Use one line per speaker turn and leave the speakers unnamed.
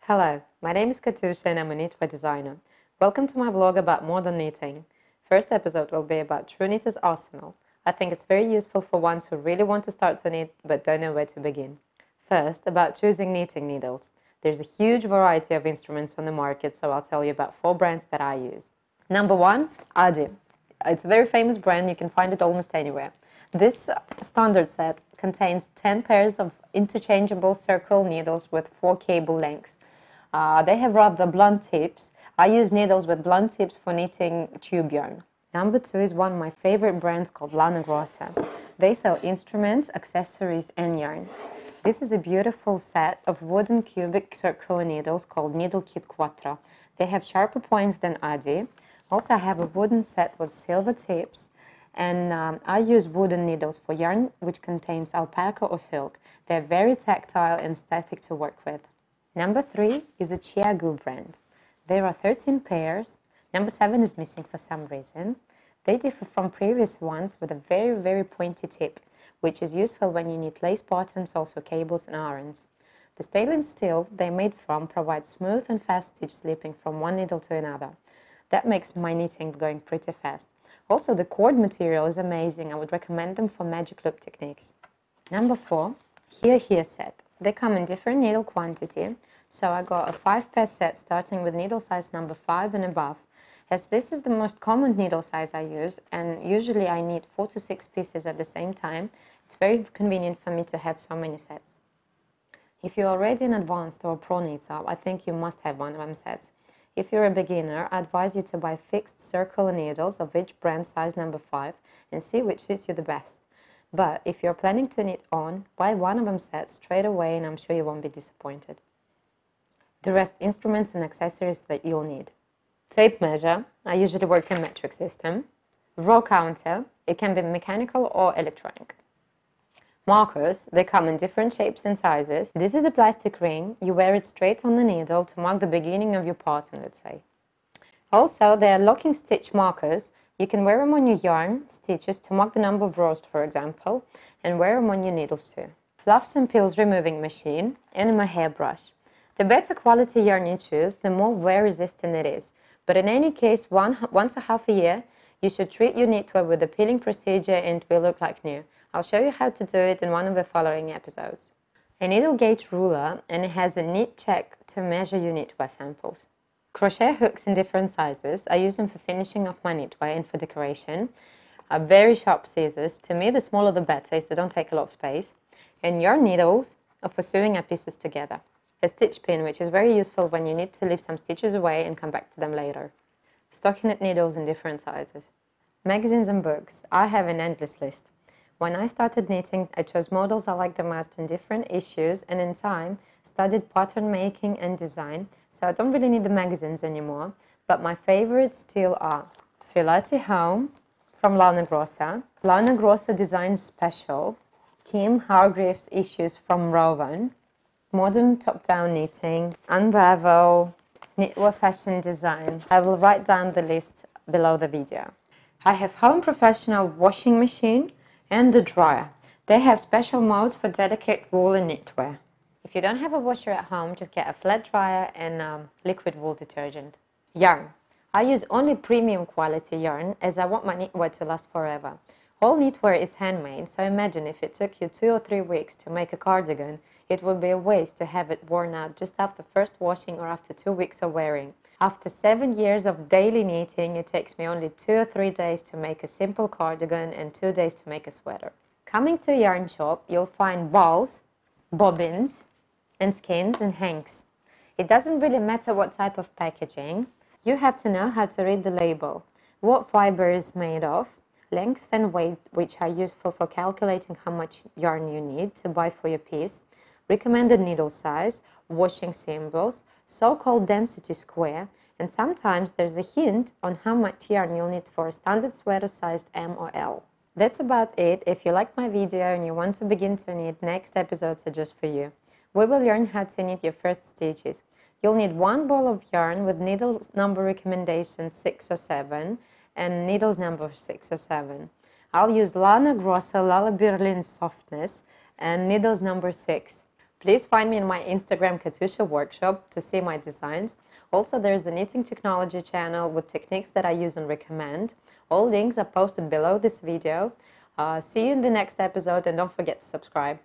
Hello, my name is Katusha and I'm a knitwear designer. Welcome to my vlog about modern knitting. First episode will be about True Knitter's Arsenal. I think it's very useful for ones who really want to start to knit but don't know where to begin. First, about choosing knitting needles. There's a huge variety of instruments on the market, so I'll tell you about 4 brands that I use. Number 1, Addi. It's a very famous brand, you can find it almost anywhere. This standard set contains 10 pairs of interchangeable circle needles with 4 cable lengths. They have rather blunt tips. I use needles with blunt tips for knitting tube yarn. Number 2 is one of my favorite brands called Lana Grossa. They sell instruments, accessories and yarn. This is a beautiful set of wooden cubic circular needles called Needle Kit Quatro. They have sharper points than Addi. Also I have a wooden set with silver tips, and I use wooden needles for yarn which contains alpaca or silk. They're very tactile and aesthetic to work with. Number 3 is a ChiaoGoo brand. There are 13 pairs. Number 7 is missing for some reason. They differ from previous ones with a very pointy tip, which is useful when you knit lace patterns, also cables and arons. The stainless steel they're made from provides smooth and fast stitch slipping from one needle to another. That makes my knitting going pretty fast. Also, the cord material is amazing. I would recommend them for magic loop techniques. Number 4, HiyaHiya set. They come in different needle quantity, so I got a 5-pair set starting with needle size number 5 and above. As this is the most common needle size I use, and usually I knit 4 to 6 pieces at the same time, it's very convenient for me to have so many sets. If you're already an advanced or pro knitter, I think you must have one of them sets. If you're a beginner, I advise you to buy fixed circular needles of each brand size number 5 and see which suits you the best. But if you're planning to knit on, buy one of them sets straight away and I'm sure you won't be disappointed. The rest instruments and accessories that you'll need. Tape measure, I usually work in metric system. Row counter, it can be mechanical or electronic. Markers, they come in different shapes and sizes. This is a plastic ring, you wear it straight on the needle to mark the beginning of your pattern, let's say. Also, there are locking stitch markers. You can wear them on your yarn stitches to mark the number of rows, for example, and wear them on your needles too. Fluffs and Pills removing machine and a Mohair brush. The better quality yarn you choose, the more wear resistant it is. But in any case, once a half a year, you should treat your knitwear with a peeling procedure and it will look like new. I'll show you how to do it in one of the following episodes. A needle gauge ruler, and it has a knit check to measure your knitwear samples. Crochet hooks in different sizes. I use them for finishing off my knitwear and for decoration. Very sharp scissors. To me, the smaller the better, as they don't take a lot of space. And yarn needles are for sewing our pieces together. A stitch pin, which is very useful when you need to leave some stitches away and come back to them later. Stockinette needles in different sizes. Magazines and books. I have an endless list. When I started knitting, I chose models I liked the most in different issues, and in time studied pattern making and design, so I don't really need the magazines anymore, but my favorites still are FILATI Home from Lana Grossa, Lana Grossa Design Special, Kim Hargreaves issues from Rowan, Modern Top-Down Knitting, Unravel, Knitwear Fashion Design. I will write down the list below the video. I have Home Professional washing machine and the dryer. They have special modes for delicate wool and knitwear. If you don't have a washer at home, just get a flat dryer and liquid wool detergent. Yarn. I use only premium quality yarn as I want my knitwear to last forever. All knitwear is handmade, so imagine if it took you 2 or 3 weeks to make a cardigan, it would be a waste to have it worn out just after first washing or after 2 weeks of wearing. After 7 years of daily knitting, it takes me only 2 or 3 days to make a simple cardigan and 2 days to make a sweater. Coming to a yarn shop, you'll find balls, bobbins, and skeins and hanks. It doesn't really matter what type of packaging. You have to know how to read the label, what fiber is made of, length and weight, which are useful for calculating how much yarn you need to buy for your piece, recommended needle size, washing symbols, so-called density square, and sometimes there's a hint on how much yarn you'll need for a standard sweater sized M or L. That's about it. If you liked my video and you want to begin to knit, next episodes are just for you. We will learn how to knit your first stitches. You'll need 1 ball of yarn with needles number recommendation 6 or 7 and needles number 6 or 7. I'll use Lana Grossa Lulla Berlin Softness and needles number 6. Please find me in my Instagram Katusha workshop to see my designs. Also, there is a knitting technology channel with techniques that I use and recommend. All links are posted below this video. See you in the next episode, and don't forget to subscribe.